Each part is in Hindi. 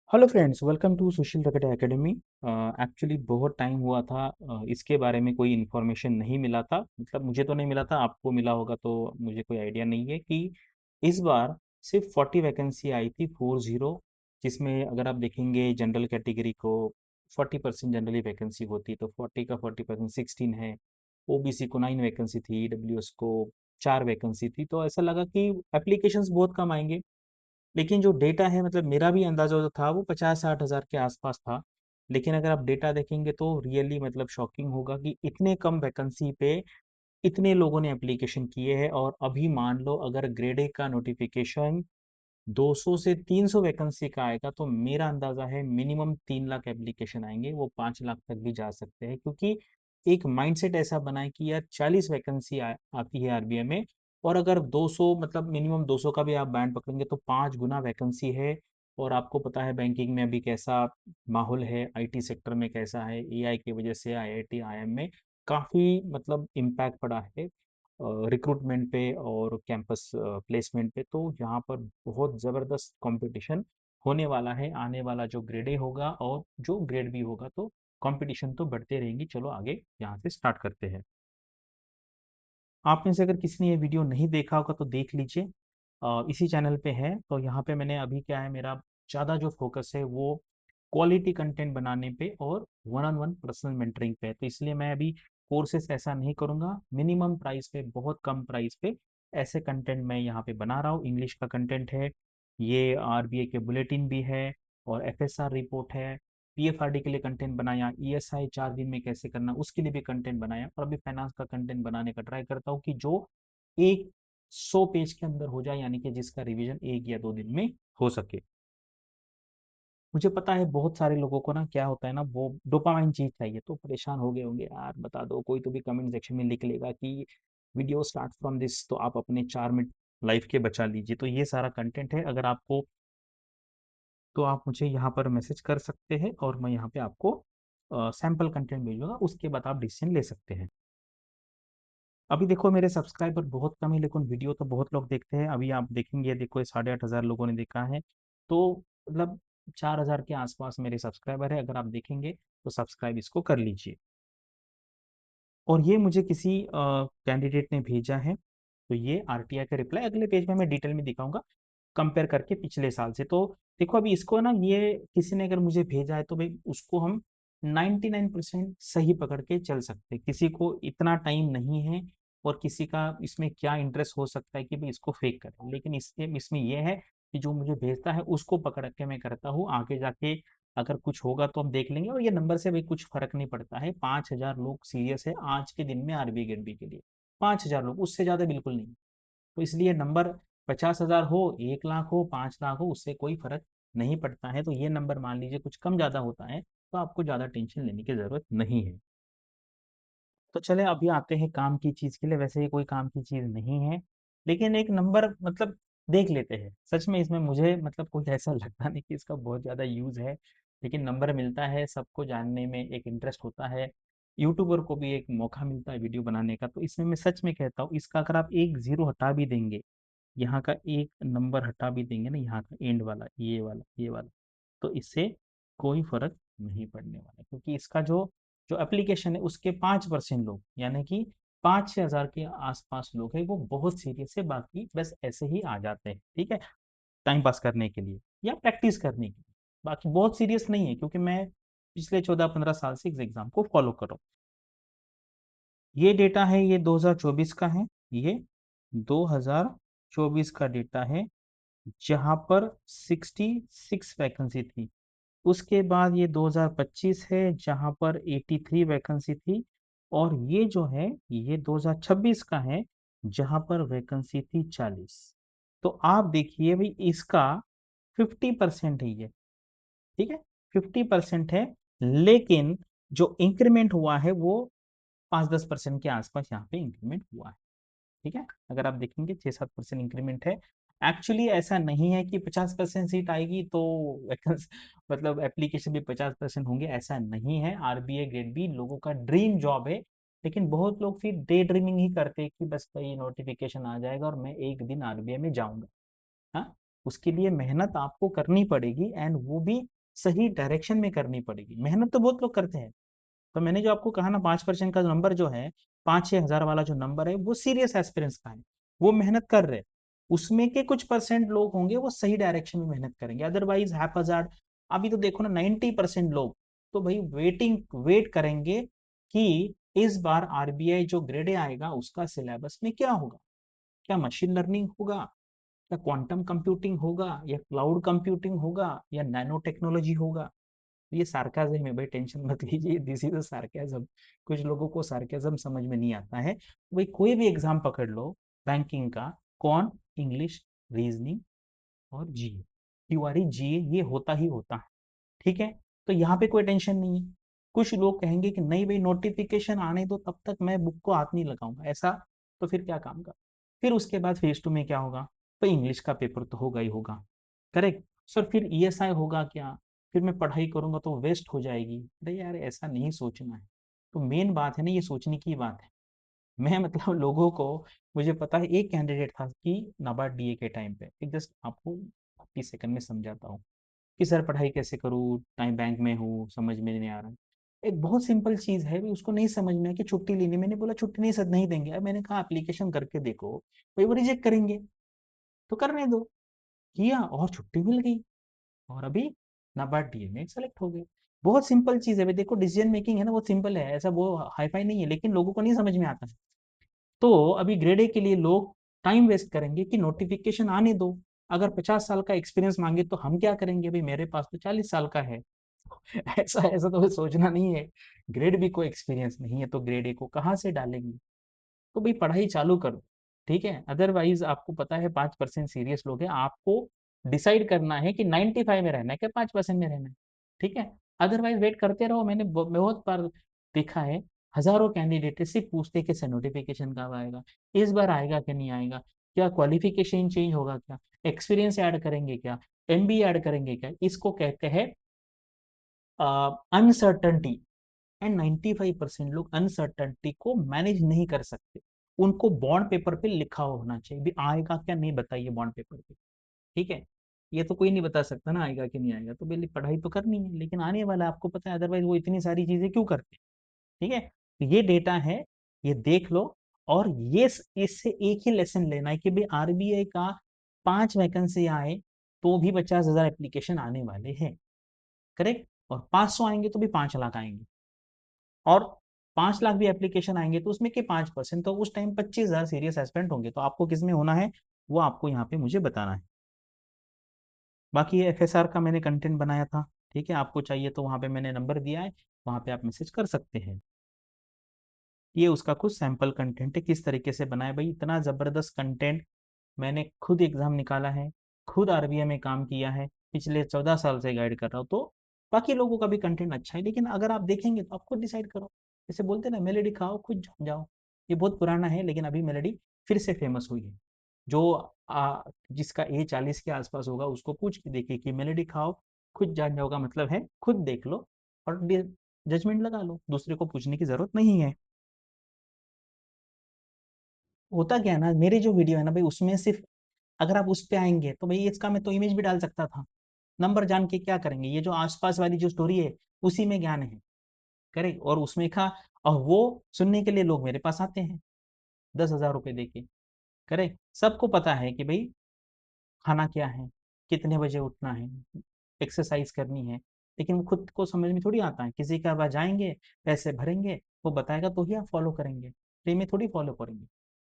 Hello friends, welcome to Sushil Rakte academy. Actually बहुत टाइम हुआ था, इसके बारे में कोई इन्फॉर्मेशन नहीं मिला था। मतलब मुझे तो नहीं मिला था, आपको मिला होगा तो मुझे कोई आइडिया नहीं है कि इस बार सिर्फ 40 वैकेंसी आई थी, 40। जिसमें अगर आप देखेंगे जनरल कैटेगरी को 40% जनरली वैकेंसी होती, तो 40 का 40% 16 है। ओबीसी को 9 वैकेंसी थी, ईडब्ल्यूएस को 4 वैकेंसी थी। तो ऐसा लगा कि एप्लीकेशंस बहुत कम आएंगे। लेकिन जो डेटा है, मतलब मेरा भी अंदाजा जो था वो 50-60 हज़ार के आसपास था। लेकिन अगर आप डेटा देखेंगे तो रियली मतलब शॉकिंग होगा कि इतने कम वैकेंसी पे इतने लोगों ने एप्लीकेशन किए हैं। और अभी मान लो अगर ग्रेड ए का नोटिफिकेशन 200 से 300 वैकेंसी का आएगा, तो मेरा अंदाजा है मिनिमम 3 लाख एप्लीकेशन आएंगे, वो 5 लाख तक भी जा सकते हैं। क्योंकि एक माइंडसेट ऐसा बना है कि यार 40 वैकेंसी आती है आरबीआई में, और अगर 200 मतलब मिनिमम 200 का भी आप बैंड पकड़ेंगे तो 5 गुना वैकेंसी है। और आपको पता है बैंकिंग में अभी कैसा माहौल है, आईटी सेक्टर में कैसा है, एआई की वजह से आईआईटी आईएम में काफ़ी मतलब इम्पैक्ट पड़ा है रिक्रूटमेंट पे और कैंपस प्लेसमेंट पे। तो यहाँ पर बहुत ज़बरदस्त कंपटीशन होने वाला है। आने वाला जो ग्रेड ए होगा और जो ग्रेड बी होगा, तो कंपटीशन तो बढ़ते रहेंगी। चलो आगे यहाँ से स्टार्ट करते हैं। आप में से अगर किसी ने ये वीडियो नहीं देखा होगा तो देख लीजिए, इसी चैनल पे है। तो यहाँ पे मैंने अभी क्या है, मेरा ज़्यादा जो फोकस है वो क्वालिटी कंटेंट बनाने पे और one on one personal mentoring पे है। तो इसलिए मैं अभी कोर्सेस ऐसा नहीं करूँगा, मिनिमम प्राइस पे, बहुत कम प्राइस पे ऐसे कंटेंट मैं यहाँ पे बना रहा हूँ। इंग्लिश का कंटेंट है, ये आरबीआई के बुलेटिन भी है, और एफएसआर रिपोर्ट है, पीएफआरडी के लिए कंटेंट बनाया, ईएसआई 4 दिन में कैसे करना उसके लिए भी कंटेंट बनाया, और अभी फाइनेंस का कंटेंट बनाने का ट्राई करता हूँ कि जो एक 100 पेज के अंदर हो जाए, यानी कि जिसका रिवीजन 1 या 2 दिन में हो सके। मुझे पता है बहुत सारे लोगों को ना क्या होता है ना, वो डोपामाइन चीज चाहिए, तो परेशान हो गए होंगे, यार बता दो, कोई तो भी कमेंट सेक्शन में लिख लेगा कि वीडियो स्टार्ट फ्रॉम दिस, तो आप अपने 4 मिनट लाइफ के बचा लीजिए। तो ये सारा कंटेंट है, अगर आपको, तो आप मुझे यहाँ पर मैसेज कर सकते हैं और मैं यहाँ पे आपको सैम्पल कंटेंट भेजूंगा, उसके बाद आप डिसीजन ले सकते हैं। अभी देखो मेरे सब्सक्राइबर बहुत कम है, लेकिन वीडियो तो बहुत लोग देखते हैं। अभी आप देखेंगे, देखो ये 8,500 लोगों ने देखा है। तो मतलब 4,000 के आसपास मेरे सब्सक्राइबर है। अगर आप देखेंगे तो सब्सक्राइब इसको कर लीजिए। और ये मुझे किसी कैंडिडेट ने भेजा है, तो ये आरटीआई का रिप्लाई अगले पेज में मैं डिटेल में दिखाऊंगा, कंपेयर करके पिछले साल से। तो देखो अभी इसको ना, ये किसी ने अगर मुझे भेजा है तो भाई उसको हम 99% सही पकड़ के चल सकते हैं। किसी को इतना टाइम नहीं है, और किसी का इसमें क्या इंटरेस्ट हो सकता है कि भाई इसको फेक करें। लेकिन इसमें यह है कि जो मुझे भेजता है उसको पकड़ के मैं करता हूँ। आगे जाके अगर कुछ होगा तो हम देख लेंगे। और ये नंबर से भाई कुछ फर्क नहीं पड़ता है। 5,000 लोग सीरियस है आज के दिन में आरबीआई गेट बी के लिए, 5,000 लोग, उससे ज्यादा बिल्कुल नहीं। तो इसलिए नंबर 50,000 हो, 1 लाख हो, 5 लाख हो, उससे कोई फर्क नहीं पड़ता है। तो ये नंबर मान लीजिए कुछ कम ज्यादा होता है, तो आपको ज्यादा टेंशन लेने की जरूरत नहीं है। तो चले अभी आते हैं काम की चीज के लिए। वैसे ये कोई काम की चीज नहीं है, लेकिन एक नंबर मतलब देख लेते हैं। सच में इसमें मुझे मतलब कोई ऐसा लगता नहीं कि इसका बहुत ज्यादा यूज है, लेकिन नंबर मिलता है, सबको जानने में एक इंटरेस्ट होता है। यूट्यूबर को भी एक मौका मिलता है वीडियो बनाने का। तो इसमें मैं सच में कहता हूँ, इसका अगर आप एक जीरो हटा भी देंगे, यहाँ का एक नंबर हटा भी देंगे ना, यहाँ का एंड वाला, ये वाला, तो इससे कोई फर्क नहीं पड़ने वाला। क्योंकि इसका जो जो एप्लीकेशन है उसके 5% लोग, यानी कि 5,000 के आसपास लोग हैं, वो बहुत सीरियस है। बाकी बस ऐसे ही आ जाते हैं, ठीक है, टाइम पास करने के लिए या प्रैक्टिस करने के लिए। बाकी बहुत सीरियस नहीं है, क्योंकि मैं पिछले 14-15 साल से इस एग्जाम को फॉलो कर रहा हूँ। ये डेटा है, ये 2024 का है, ये 2024 का डेटा है, जहां पर 66 वैकेंसी थी। उसके बाद ये 2025 है, जहां पर 83 वैकेंसी थी। और ये जो है ये 2026 का है, जहां पर वैकेंसी थी 40। तो आप देखिए भाई, इसका 50% है ये, ठीक है, 50% है। लेकिन जो इंक्रीमेंट हुआ है वो 5-10% के आसपास यहाँ पे इंक्रीमेंट हुआ है, ठीक है। अगर आप देखेंगे 6-7% इंक्रीमेंट है। एक्चुअली ऐसा नहीं है कि 50% सीट आएगी तो वैकेंसी मतलब एप्लीकेशन भी 50% होंगे, ऐसा नहीं है। आरबीआई ग्रेड बी लोगों का ड्रीम जॉब है। लेकिन बहुत लोग फिर डे ड्रीमिंग ही करते हैं कि बस भाई नोटिफिकेशन आ जाएगा और मैं एक दिन आरबीआई में जाऊंगा। हाँ, उसके लिए मेहनत आपको करनी पड़ेगी, एंड वो भी सही डायरेक्शन में करनी पड़ेगी। मेहनत तो बहुत लोग करते हैं, तो मैंने जो आपको कहा ना 5% का नंबर जो है, 5-6 हजार वाला जो नंबर है, वो सीरियस एस्पिरेंट्स का है, वो मेहनत कर रहे हैं। उसमें के कुछ परसेंट लोग होंगे वो सही डायरेक्शन में मेहनत करेंगे, अदरवाइज हैप्पजार्ड। अभी तो देखो ना 90% लोग तो भाई वेट करेंगे कि इस बार आरबीआई जो ग्रेड आएगा उसका सिलेबस में क्या होगा, क्या मशीन लर्निंग होगा, या क्वांटम कंप्यूटिंग होगा, या क्लाउड कंप्यूटिंग होगा, या नैनो टेक्नोलॉजी होगा। ये सार्काज़म है भाई, टेंशन मत लीजिए, दिस इज अ सार्काज़म। कुछ लोगों को सार्काज़म समझ में नहीं आता है। भाई कोई भी एग्जाम पकड़ लो बैंकिंग का, कौन, इंग्लिश, रीजनिंग और जीए, क्यूआरई जीए, ये होता ही होता है। ठीक है, तो यहाँ पे कोई टेंशन नहीं है। कुछ लोग कहेंगे कि नहीं भाई नोटिफिकेशन आने दो तब तक मैं बुक को हाथ नहीं लगाऊंगा, ऐसा तो फिर क्या काम का। फिर उसके बाद फेज 2 में क्या होगा, तो इंग्लिश का पेपर तो होगा ही होगा, करेक्ट सर। फिर ईएसआई होगा क्या, फिर मैं पढ़ाई करूंगा तो वेस्ट हो जाएगी। अरे यार ऐसा नहीं सोचना है। तो मेन बात है ना, ये सोचने की बात है। मैं मतलब लोगों को, मुझे पता है एक कैंडिडेट था कि नाबार्ड डीए के टाइम पे, एक जस्ट आपको 30 सेकंड में समझाता हूँ कि सर पढ़ाई कैसे करूँ, टाइम बैंक में हूँ, समझ में नहीं आ रहा है। एक बहुत सिंपल चीज है भी, उसको नहीं समझ में है कि छुट्टी लेनी। मैंने बोला छुट्टी नहीं सर नहीं देंगे। अब मैंने कहा एप्लीकेशन करके देखो, भाई वो रिजेक्ट करेंगे तो करने दो। किया और छुट्टी मिल गई, और अभी नाबार्ड डीए में सेलेक्ट हो गए। बहुत सिंपल चीज है भाई, देखो डिसीजन मेकिंग है ना वो सिंपल है, ऐसा वो हाईफाई नहीं है, लेकिन लोगों को नहीं समझ में आता। तो अभी ग्रेड ए के लिए लोग टाइम वेस्ट करेंगे कि नोटिफिकेशन आने दो। अगर 50 साल का एक्सपीरियंस मांगे तो हम क्या करेंगे, भाई मेरे पास तो 40 साल का है। ऐसा ऐसा तो सोचना नहीं है। ग्रेड बी को एक्सपीरियंस नहीं है तो ग्रेड ए को कहाँ से डालेंगे। तो भाई पढ़ाई चालू करो, ठीक है। अदरवाइज आपको पता है 5% सीरियस लोग हैं, आपको डिसाइड करना है कि 95 में रहना है क्या 5% में रहना है, ठीक है। अदरवाइज वेट करते रहो। मैंने बहुत बार देखा है, हजारों कैंडिडेट सिर्फ पूछते कि सर नोटिफिकेशन कब आएगा, इस बार आएगा कि नहीं आएगा, क्या क्वालिफिकेशन चेंज होगा, क्या एक्सपीरियंस ऐड करेंगे, क्या एमबी ऐड करेंगे, क्या इसको कहते हैं अनसर्टनटी। एंड 95% लोग अनसर्टनटी को मैनेज नहीं कर सकते। उनको बॉन्ड पेपर पे लिखा होना चाहिए भी आएगा क्या नहीं, बताइए बॉन्ड पेपर पे, ठीक है। ये तो कोई नहीं बता सकता ना आएगा कि नहीं आएगा, तो पहले पढ़ाई तो करनी है, लेकिन आने वाला आपको पता है, अदरवाइज वो इतनी सारी चीजें क्यों करते हैं, ठीक है। तो ये डेटा है, ये देख लो। और ये इससे एक ही लेसन लेना है कि भाई आरबीआई का 5 वैकेंसी आए तो भी 50,000 एप्लीकेशन आने वाले हैं, करेक्ट। और 500 आएंगे तो भी 5 लाख आएंगे, और 5 लाख भी एप्लीकेशन आएंगे तो उसमें के 5%, तो उस टाइम 25,000 सीरियस एस्पेंट होंगे। तो आपको किस में होना है वो आपको यहाँ पे मुझे बताना है। बाकी ये एफएसआर का मैंने कंटेंट बनाया था, ठीक है। आपको चाहिए तो वहाँ पे मैंने नंबर दिया है, वहाँ पे आप मैसेज कर सकते हैं। ये उसका कुछ सैंपल कंटेंट है, किस तरीके से बनाया। भाई इतना जबरदस्त कंटेंट मैंने खुद एग्जाम निकाला है, खुद आरबीआई में काम किया है, पिछले 14 साल से गाइड कर रहा हूँ। तो बाकी लोगों का भी कंटेंट अच्छा है, लेकिन अगर आप देखेंगे तो आप खुद डिसाइड करो। जैसे बोलते हैं ना, मेलेडी खाओ खुद जान जाओ। ये बहुत पुराना है, लेकिन अभी मेलेडी फिर से फेमस हुई है। जो जिसका एज 40 के आसपास होगा उसको पूछ के देखिए कि मेलेडी खाओ खुद जान जाओ का मतलब है खुद देख लो और जजमेंट लगा लो, दूसरे को पूछने की जरूरत नहीं है। होता क्या है ना, मेरे जो वीडियो है ना भाई उसमें सिर्फ, अगर आप उस पे आएंगे तो भाई इसका मैं तो इमेज भी डाल सकता था। नंबर जान के क्या करेंगे, ये जो आसपास वाली जो स्टोरी है उसी में ज्ञान है, करेक्ट। और उसमें का, और वो सुनने के लिए लोग मेरे पास आते हैं 10,000 रुपए दे के, करेक्ट। सबको पता है कि भाई खाना क्या है, कितने बजे उठना है, एक्सरसाइज करनी है, लेकिन वो खुद को समझ में थोड़ी आता है। किसी का पास जाएंगे, पैसे भरेंगे, वो बताएगा तो ही आप फॉलो करेंगे, फ्री में थोड़ी फॉलो करेंगे।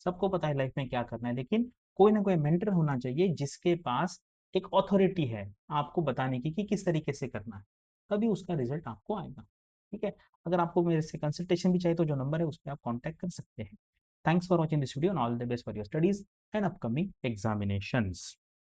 सबको पता है लाइफ में क्या करना है, लेकिन कोई ना कोई मेंटर होना चाहिए जिसके पास एक ऑथोरिटी है आपको बताने की कि किस तरीके से करना है, तभी उसका रिजल्ट आपको आएगा, ठीक है। अगर आपको मेरे से कंसल्टेशन भी चाहिए तो जो नंबर है उस पर आप कॉन्टैक्ट कर सकते हैं। Thanks for watching this video, and all the best for your studies and upcoming examinations.